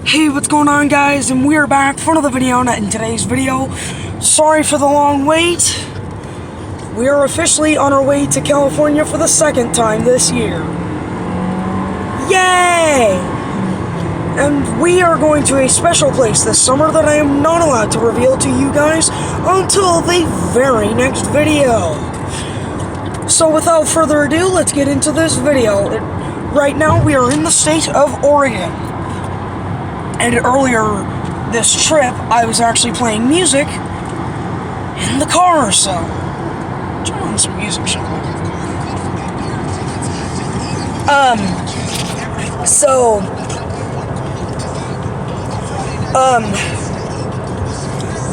Hey, what's going on, guys? And we're back for another video. And in today's video, sorry for the long wait. We are officially on our way to California for the second time this year. Yay! And we are going to a special place this summer that I am not allowed to reveal to you guys until the very next video. So without further ado, let's get into this video. Right now, we are in the state of Oregon. And earlier this trip, I was actually playing music in the car, so turn on some music, shall we?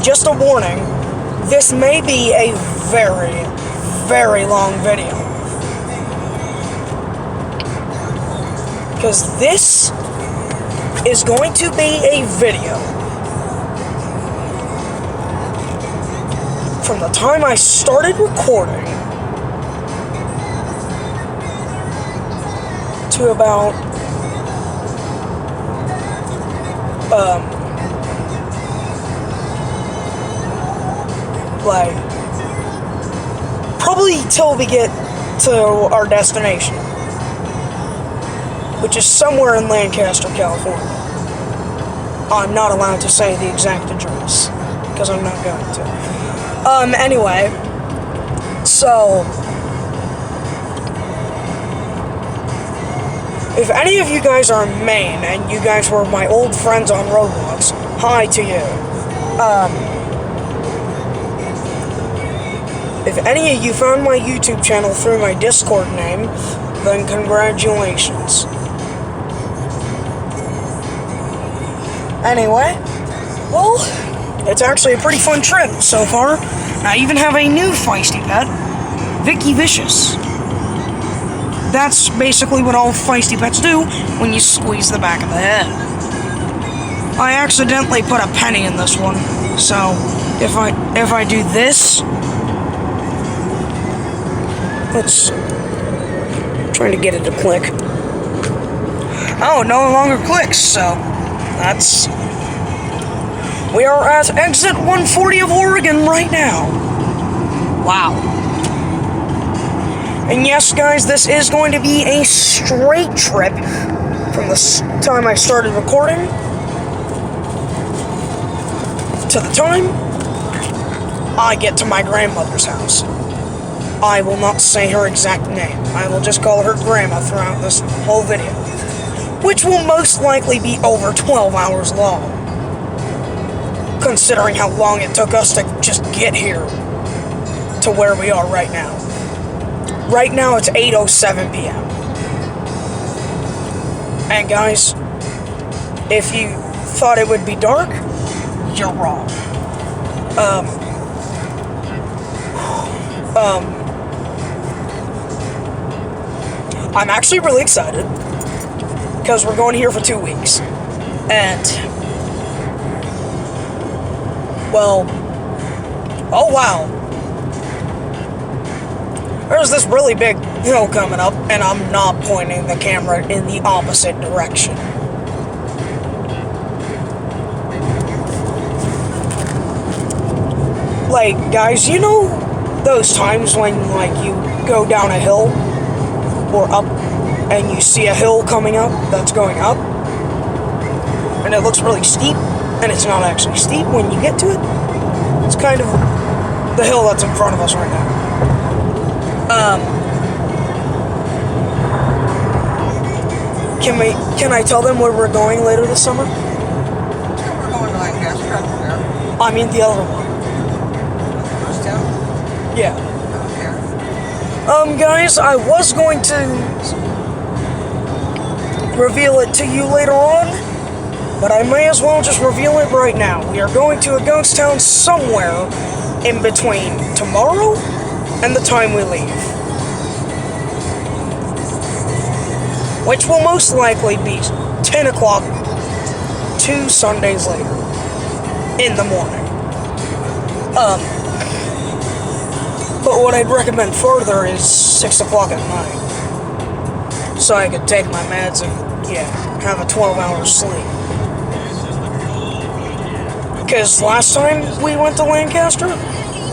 Just a warning, this may be a very, very long video. Because this is going to be a video from the time I started recording to about like probably till we get to our destination, which is somewhere in Lancaster, California. I'm not allowed to say the exact address, because I'm not going to. Anyway, so, if any of you guys are in Maine, and you guys were my old friends on Roblox, hi to you. If any of you found my YouTube channel through my Discord name, then congratulations. Anyway, well, it's actually a pretty fun trip so far. I even have a new feisty pet, Vicky Vicious. That's basically what all feisty pets do when you squeeze the back of the head. I accidentally put a penny in this one, so if I do this, let's trying to get it to click. Oh, it no longer clicks, so that's... We are at exit 140 of Oregon right now. Wow. And yes, guys, this is going to be a straight trip from the time I started recording to the time I get to my grandmother's house. I will not say her exact name. I will just call her Grandma throughout this whole video, which will most likely be over 12 hours long, considering how long it took us to just get here to where we are right now. Right now it's 8:07 p.m. And guys, if you thought it would be dark, you're wrong. I'm actually really excited, because we're going here for 2 weeks, and, well, oh wow, there's this really big hill coming up, and I'm not pointing the camera in the opposite direction. Like, guys, you know those times when, like, you go down a hill, or up, and you see a hill coming up that's going up, and it looks really steep, and it's not actually steep when you get to it. It's kind of the hill that's in front of us right now. Can I tell them where we're going later this summer? We're going to Lancaster. I mean the other one. First town? Yeah. Okay. Guys, I was going to reveal it to you later on, but I may as well just reveal it right now. We are going to a ghost town somewhere in between tomorrow and the time we leave, which will most likely be 10 o'clock 2 Sundays later in the morning. But what I'd recommend further is 6 o'clock at night, so I could take my meds and, yeah, have a 12-hour sleep. Because last time we went to Lancaster,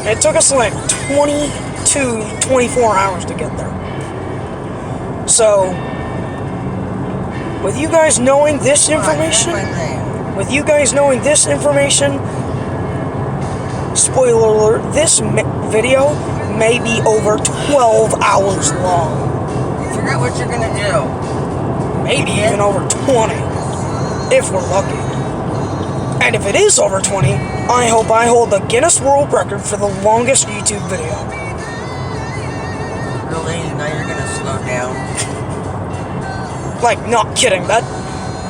it took us like 24 hours to get there. So, with you guys knowing this information, spoiler alert, this video may be over 12 hours long. Figure out what you're gonna do. Maybe even over 20, if we're lucky. And if it is over 20, I hope I hold the Guinness World Record for the longest YouTube video. Really? Now you're gonna slow down? Like, not kidding. That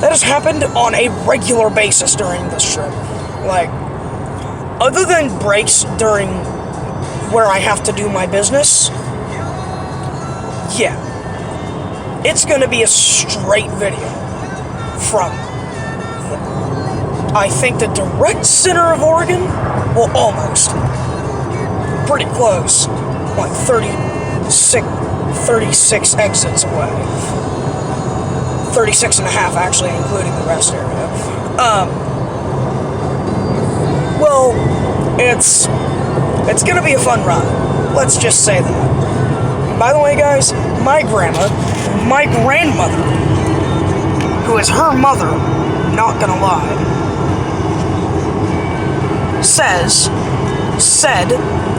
has happened on a regular basis during this trip. Like, other than breaks during where I have to do my business, yeah. It's gonna be a straight video from, I think, the direct center of Oregon. Well, almost. Pretty close. Like 36 exits away. 36 and a half, actually, including the rest area. Well, it's gonna be a fun ride. Let's just say that. By the way, guys, my grandmother, who is her mother, not gonna lie, said,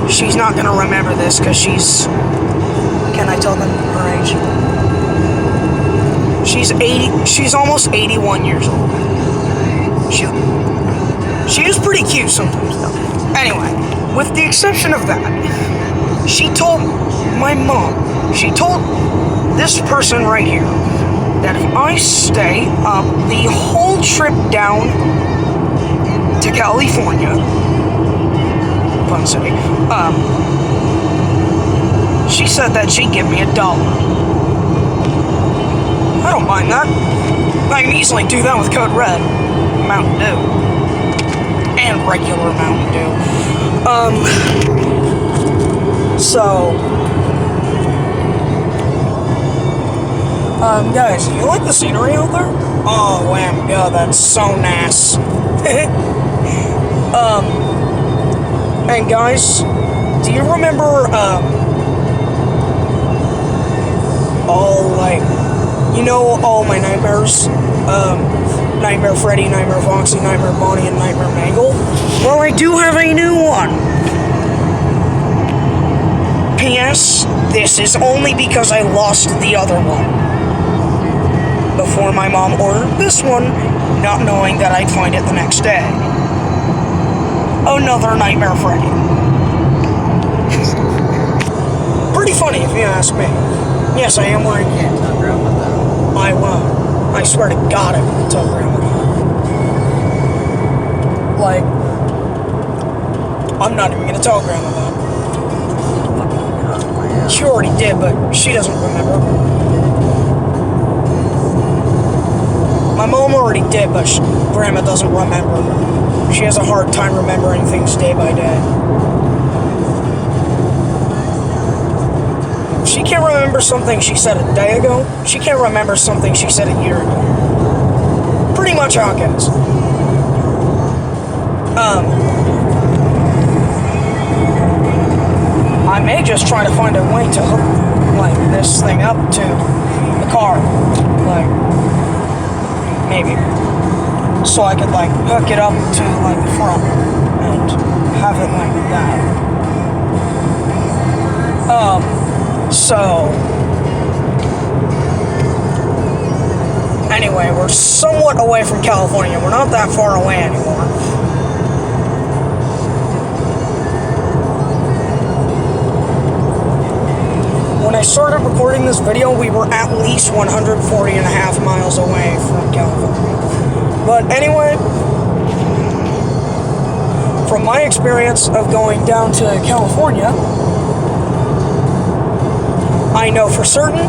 she's not gonna remember this because can I tell them her age? She's almost 81 years old. She is pretty cute sometimes, though. Anyway, with the exception of that, she told this person right here that if I stay up the whole trip down to California, Fun City, she said that she'd give me $1. I don't mind that. I can easily do that with Code Red, Mountain Dew, and regular Mountain Dew. Guys, you like the scenery out there? Oh, my God, that's so nice. And guys, do you remember, all my nightmares? Nightmare Freddy, Nightmare Foxy, Nightmare Bonnie, and Nightmare Mangle? Well, I do have a new one. P.S. This is only because I lost the other one before my mom ordered this one, not knowing that I'd find it the next day. Another Nightmare Freddy. Pretty funny if you ask me. Yes, I am wearing it. I won't. I swear to God I won't tell Grandma. Like, I'm not even gonna tell Grandma that. She already did, but she doesn't remember. My mom already did, but Grandma doesn't remember. She has a hard time remembering things day by day. She can't remember something she said a day ago. She can't remember something she said a year ago. Pretty much how it goes. I may just try to find a way to hook, like, this thing up to the car. Like, maybe. So I could, like, hook it up to, like, the front and have it like that. So anyway, we're somewhat away from California. We're not that far away anymore. When I started recording this video, we were at least 140 and a half miles away from California. But anyway, from my experience of going down to California, I know for certain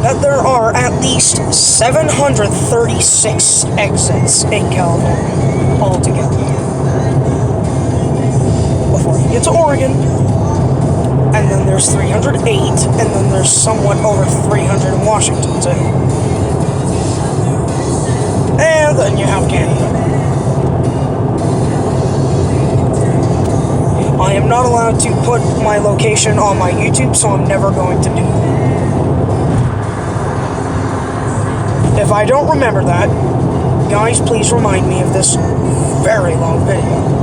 that there are at least 736 exits in California altogether. Before you get to Oregon, and then there's 308, and then there's somewhat over 300 in Washington, too. And then you have Canada. I am not allowed to put my location on my YouTube, so I'm never going to do that. If I don't remember that, guys, please remind me of this very long video.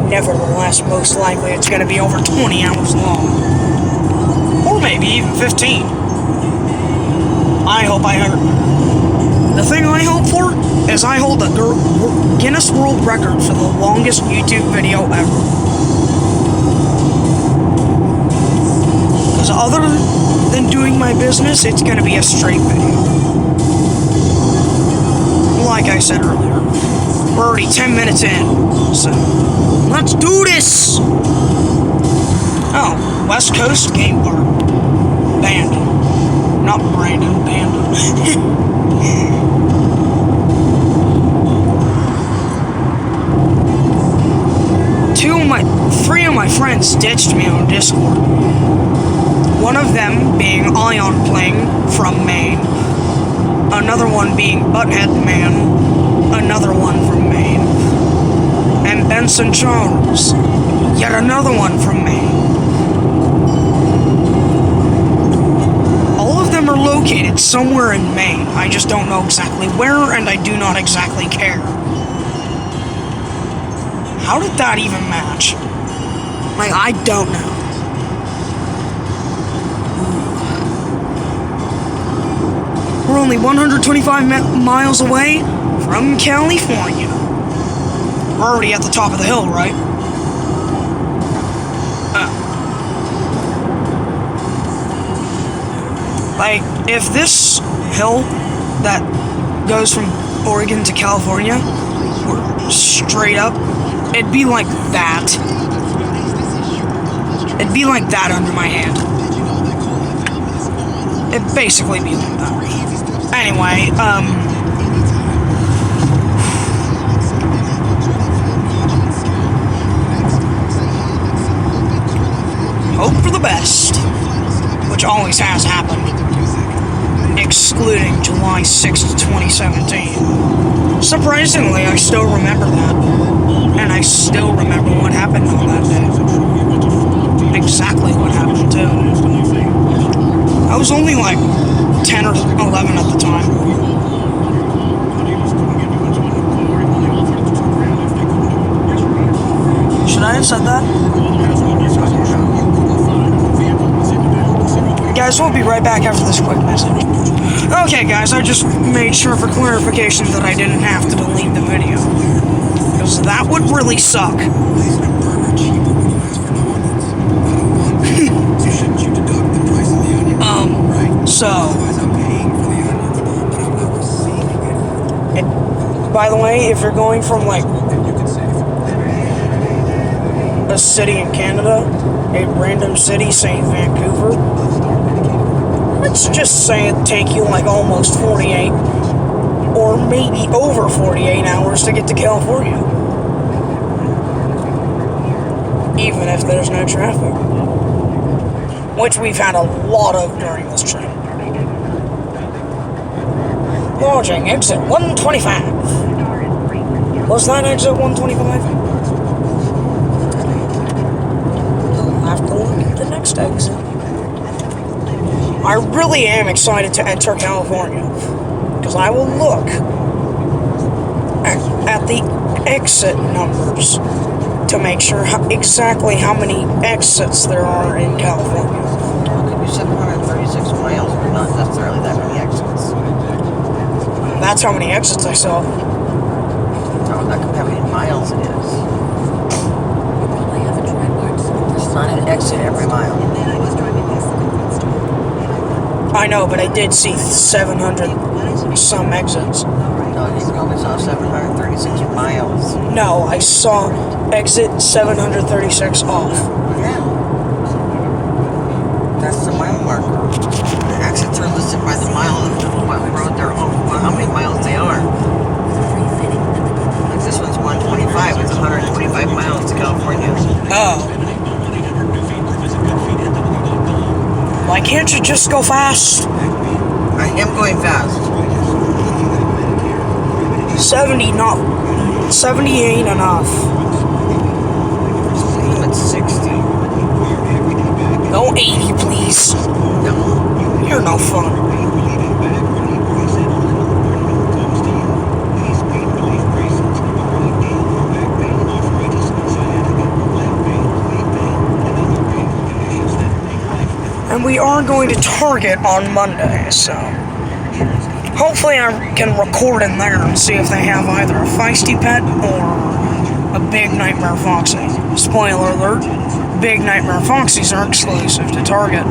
Nevertheless, most likely it's going to be over 20 hours long. Or maybe even 15. I hope I heard. The thing I hope for is I hold a Guinness World Record for the longest YouTube video ever. Because other than doing my business, it's going to be a straight video. Like I said earlier, we're already 10 minutes in, so let's do this! Oh, West Coast Game Park. Band. Not Brandon, Band. Three of my friends ditched me on Discord. One of them being Ion Playing from Maine. Another one being Butthead Man. Another one from Maine. And Benson Charles. Yet another one from Maine. All of them are located somewhere in Maine. I just don't know exactly where, and I do not exactly care. How did that even match? Like, I don't know. We're only 125 miles away from California. We're already at the top of the hill, right? Like, if this hill that goes from Oregon to California were straight up, it'd be like that. It'd be like that under my hand. It'd basically be like that. Anyway, hope for the best, which always has happened, excluding July 6th, 2017. Surprisingly, I still remember that, and I still remember what happened on that day. Exactly what happened, too. I was only like 10 or 11 at the time. Should I have said that? Guys, we'll be right back after this quick message. Okay, guys, I just made sure for clarification that I didn't have to delete the video. Because that would really suck. By the way, if you're going from, like, a city in Canada, a random city, say Vancouver, let's just say it'd take you, like, almost 48, or maybe over 48 hours to get to California. Even if there's no traffic. Which we've had a lot of during this trip. Launching exit 125. Was that exit 125? I'll have to look at the next exit. I really am excited to enter California, because I will look at the exit numbers to make sure exactly how many exits there are in California. It could be 736 miles, but not necessarily that many exits. That's how many exits I saw. So that could be how many miles it is. It's not an exit every mile. I know, but I did see 700 some exits. No, you only saw 736 miles. No, I saw exit 736 off. Yeah. That's the mile marker. The exits are listed by the mile of what road they're on, how many miles they are. Like this one's 125, it's 125 miles to California. Oh. Why can't you just go fast? I am going fast. 70, not 70 ain't enough. I'm at 60. No 80, please. No. You're no fun. And we are going to Target on Monday, so hopefully I can record in there and see if they have either a feisty pet or a Big Nightmare Foxy. Spoiler alert, Big Nightmare Foxies are exclusive to Target.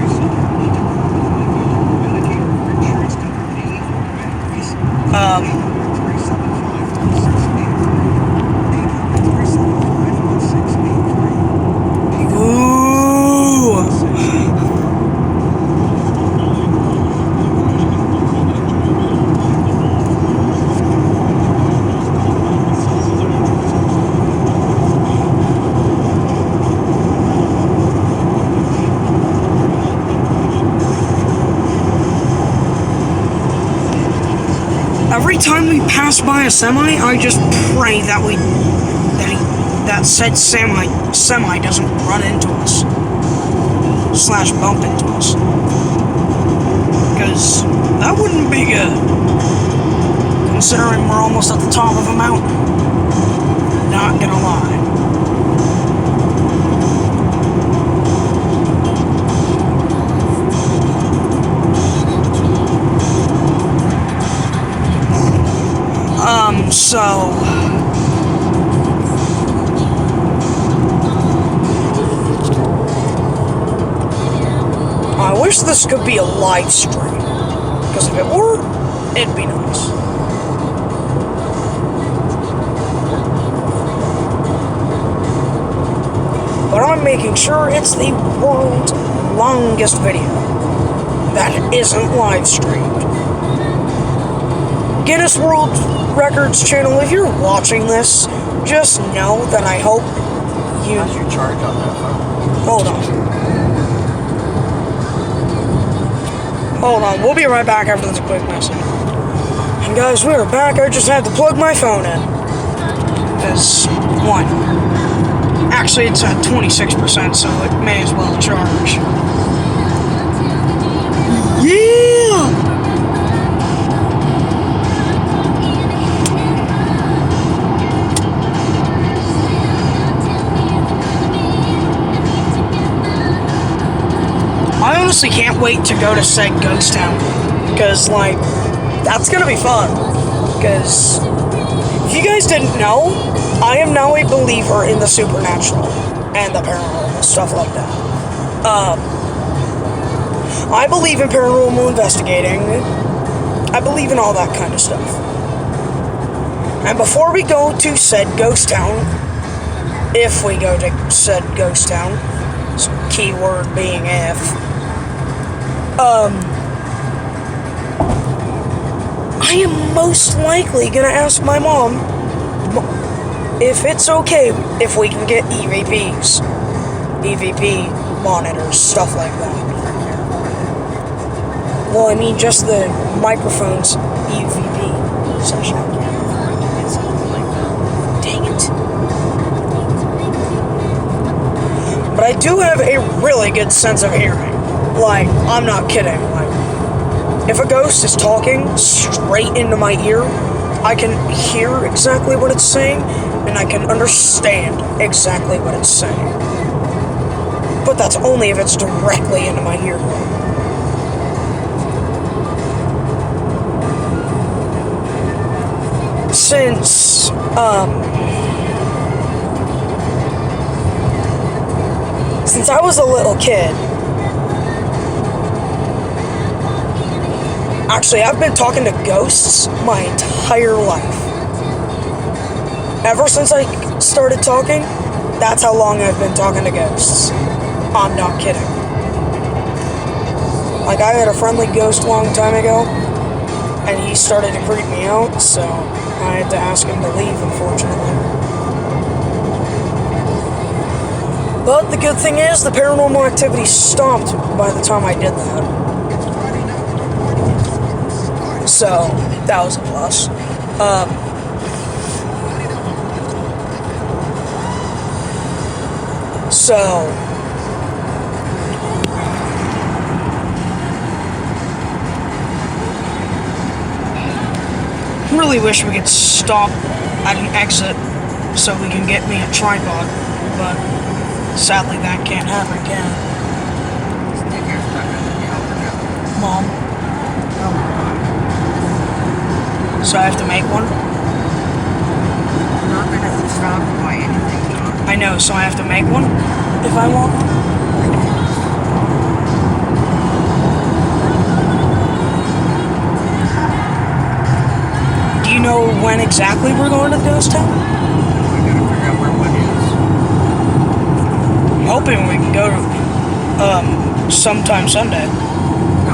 Every time we pass by a semi, I just pray that that said semi doesn't run into us / bump into us, because that wouldn't be good, considering we're almost at the top of a mountain. Not gonna lie. So I wish this could be a live stream, because if it were, it'd be nice. But I'm making sure it's the world's longest video that isn't live streamed. Guinness World Records channel, if you're watching this, just know that I hope you... How's your charge on that phone? Hold on, we'll be right back after this quick message. And guys, we are back. I just had to plug my phone in. Because, one, actually it's at 26%, so it may as well charge. Yeah! I honestly can't wait to go to said ghost town, because, like, that's gonna be fun. Because, if you guys didn't know, I am now a believer in the supernatural and the paranormal, stuff like that. I believe in paranormal investigating. I believe in all that kind of stuff. And before we go to said ghost town, if we go to said ghost town, so keyword being if, I am most likely gonna ask my mom if it's okay if we can get EVPs, EVP monitors, stuff like that. Well, I mean just the microphones EVP session. Dang it. But I do have a really good sense of hearing. Like, I'm not kidding. Like, if a ghost is talking straight into my ear, I can hear exactly what it's saying, and I can understand exactly what it's saying. But that's only if it's directly into my eardrum. Since, since I was a little kid, actually, I've been talking to ghosts my entire life. Ever since I started talking, that's how long I've been talking to ghosts. I'm not kidding. Like, I had a friendly ghost a long time ago, and he started to creep me out, so I had to ask him to leave, unfortunately. But the good thing is, the paranormal activity stopped by the time I did that. So, that was a plus. So, really wish we could stop at an exit so we can get me a tripod, but sadly that can't happen, can it? Stick your stuck in the yall. Mom, so I have to make one? I'm not gonna stop by anything, John. I know, so I have to make one if I want one? Do you know when exactly we're going to the ghost town? I gotta figure out where one is. I'm hoping we can go to, sometime Sunday. No,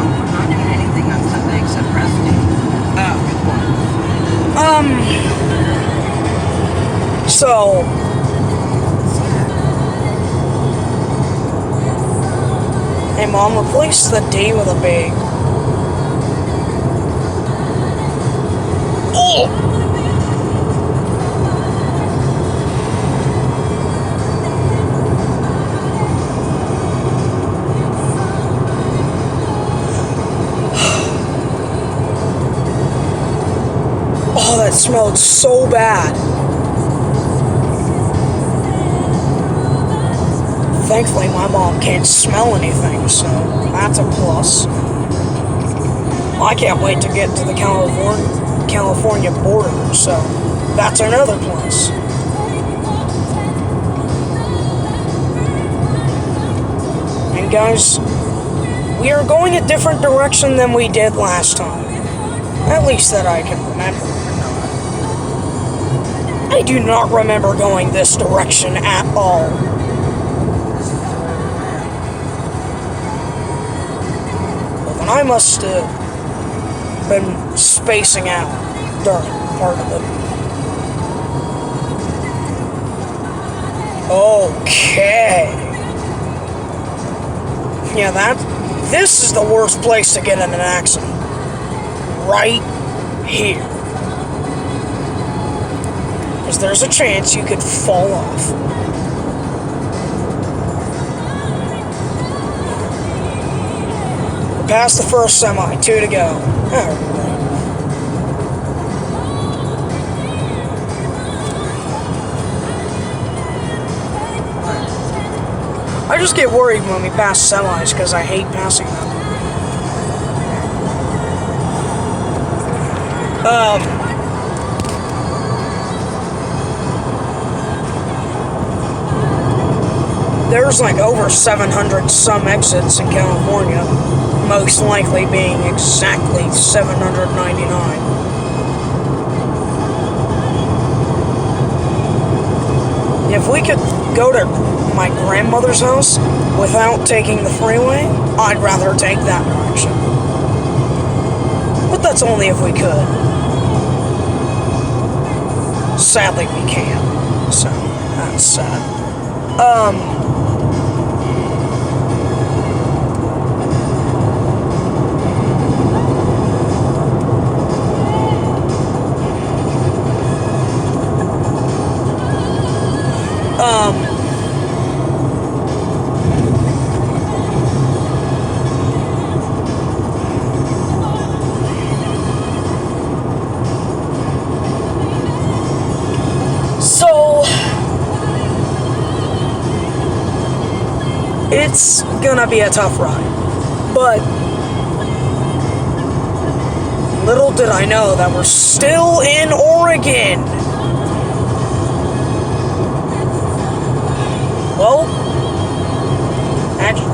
we're not doing anything on Sunday except resting. So, hey Mom, replace the D with a B. Oh! Oh, that smelled so bad. Thankfully, my mom can't smell anything, so that's a plus. I can't wait to get to the California border, so that's another plus. And guys, we are going a different direction than we did last time. At least that I can remember. I do not remember going this direction at all. Well, then I must have been spacing out during part of it. Okay. Yeah, this is the worst place to get in an accident. Right here. Because there's a chance you could fall off. We're past the first semi, 2 to go. Alright. I just get worried when we pass semis because I hate passing them. There's like over 700 some exits in California, most likely being exactly 799. If we could go to my grandmother's house without taking the freeway, I'd rather take that direction. But that's only if we could. Sadly, we can't. So, that's sad. So, it's gonna be a tough ride, but little did I know that we're still in Oregon. Well, actually,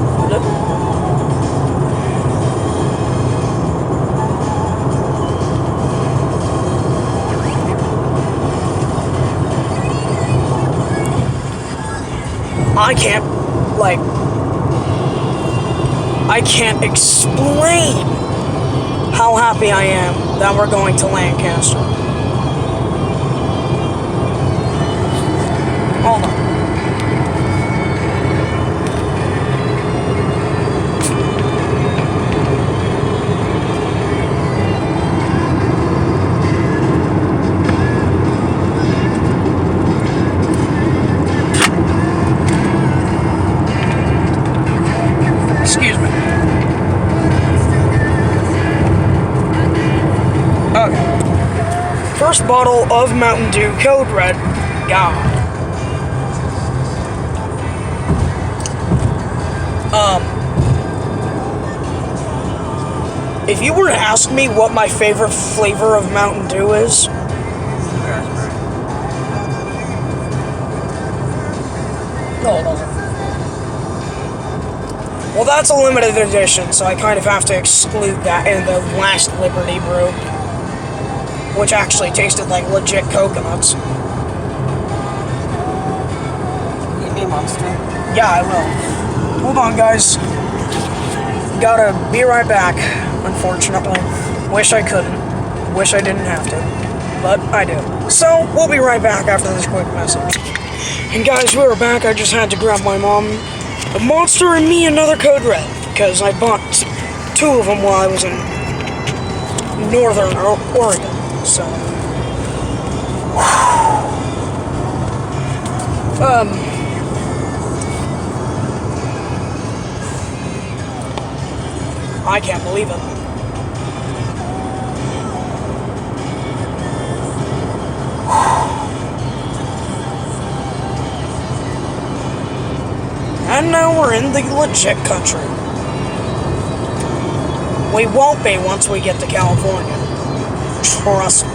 I can't explain how happy I am that we're going to Lancaster. Hold on. first bottle of Mountain Dew Code Red. God. If you were to ask me what my favorite flavor of Mountain Dew is, Raspberry. no, it doesn't. Well, that's a limited edition, so I kind of have to exclude that and the last Liberty Brew, which actually tasted like legit coconuts. Eat me, monster. Yeah, I will. Hold on, guys. Gotta be right back, unfortunately. Wish I couldn't. Wish I didn't have to. But I do. So, we'll be right back after this quick message. And guys, we're back. I just had to grab my mom a Monster and me another Code Red, because I bought two of them while I was in Northern Oregon. So, I can't believe it. And now we're in the legit country. We won't be once we get to California. Trust me.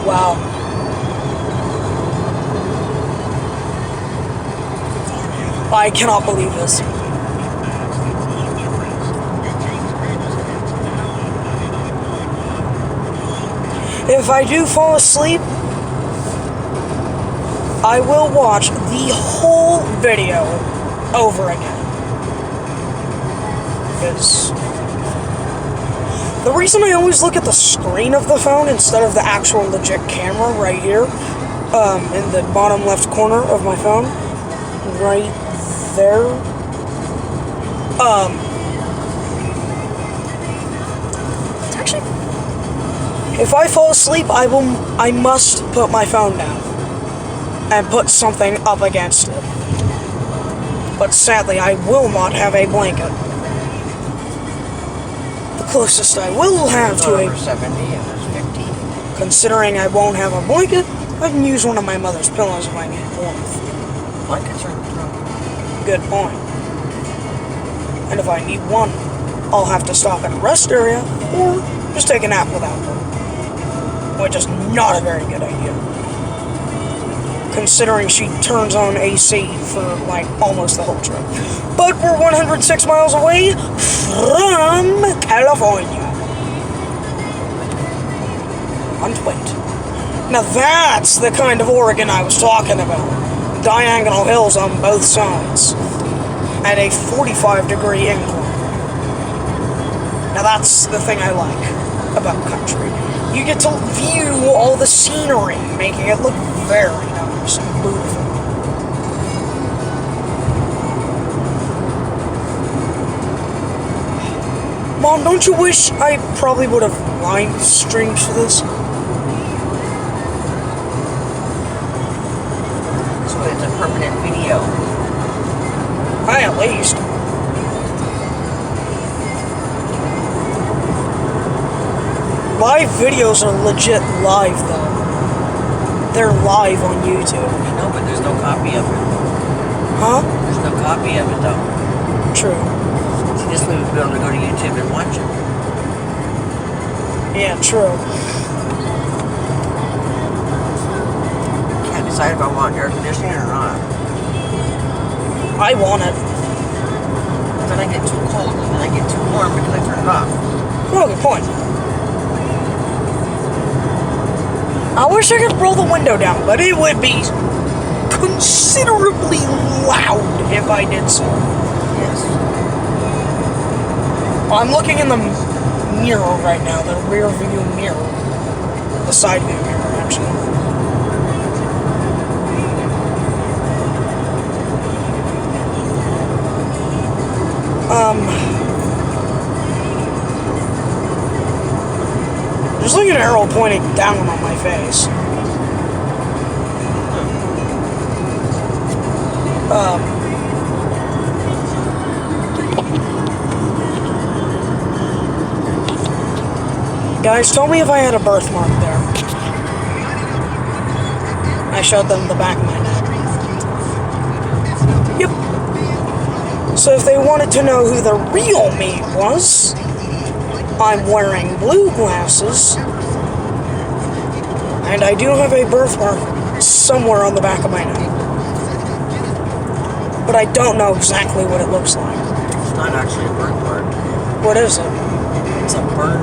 Wow. I cannot believe this. If I do fall asleep, I will watch the whole video over again. Because the reason I always look at the screen of the phone instead of the actual legit camera right here, in the bottom left corner of my phone, right there, actually, if I fall asleep, I must put my phone down and put something up against it. But sadly, I will not have a blanket. Closest I will have to a 70 and there's 50. Considering I won't have a blanket, I can use one of my mother's pillows if I need warmth. Blankets are Good point. And if I need one, I'll have to stop at a rest area or just take a nap without one. Which is not a very good idea. Considering she turns on AC for like almost the whole trip. But we're 106 miles away from California. Wait. Now that's the kind of Oregon I was talking about. Diagonal hills on both sides. At a 45-degree incline. Now that's the thing I like about country. You get to view all the scenery, making it look very nice and beautiful. Mom, don't you wish I probably would have live streamed for this? So it's a permanent video. At least. Live videos are legit live, though. They're live on YouTube. No, but there's no copy of it. Huh? There's no copy of it, though. True. So this way we'll be able to go to YouTube and watch it. Yeah, true. Can't decide if I want air conditioning or not. I want it. Then I get too cold, and then I get too warm because I turn it off. Oh, good point. I wish I could roll the window down, but it would be considerably loud if I did so. Yes. I'm looking in the mirror right now, the rear view mirror. The side view mirror, actually. pointing down on my face. Guys, tell me if I had a birthmark there. I showed them the back of my neck. Yep. So if they wanted to know who the real me was, I'm wearing blue glasses, and I do have a birthmark somewhere on the back of my neck. But I don't know exactly what it looks like. It's not actually a birthmark. What is it? It's a burn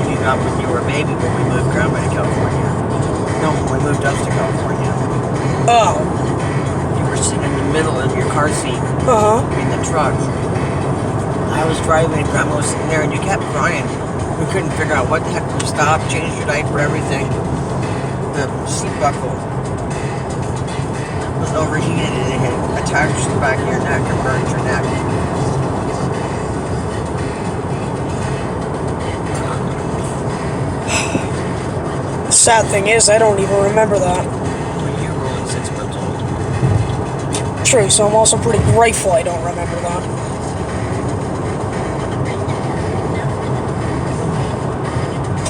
you got when you were a baby when we moved Grandma to California. No, when we moved us to California. Oh. You were sitting in the middle of your car seat in the truck. I was driving and Grandma was sitting there and you kept crying. We couldn't figure out what the heck. We stopped, changed your diaper, everything. The seat buckle was overheated and it had attached to the back of your neck and burned your neck. The sad thing is, I don't even remember that. When you were only 6 months old. True, so I'm also pretty grateful I don't remember that.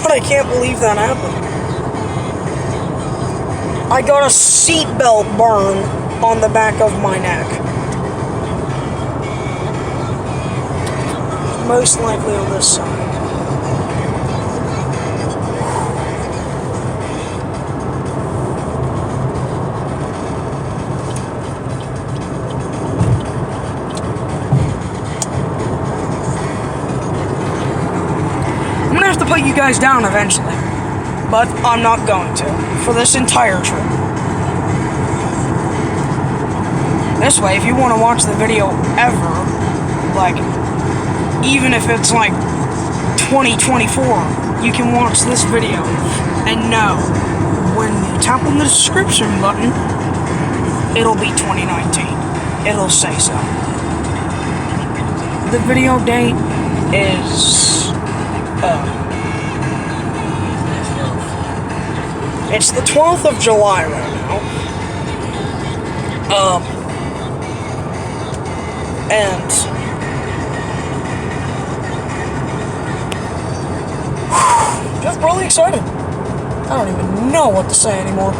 But I can't believe that happened. I got a seatbelt burn on the back of my neck. Most likely on this side. I'm gonna have to put you guys down eventually, but I'm not going to for this entire trip. This way, if you want to watch the video ever, like, even if it's like 2024, you can watch this video and know when you tap on the description button, it'll be 2019. It'll say so. The video date is it's the 12th of July right now. And just really excited. I don't even know what to say anymore.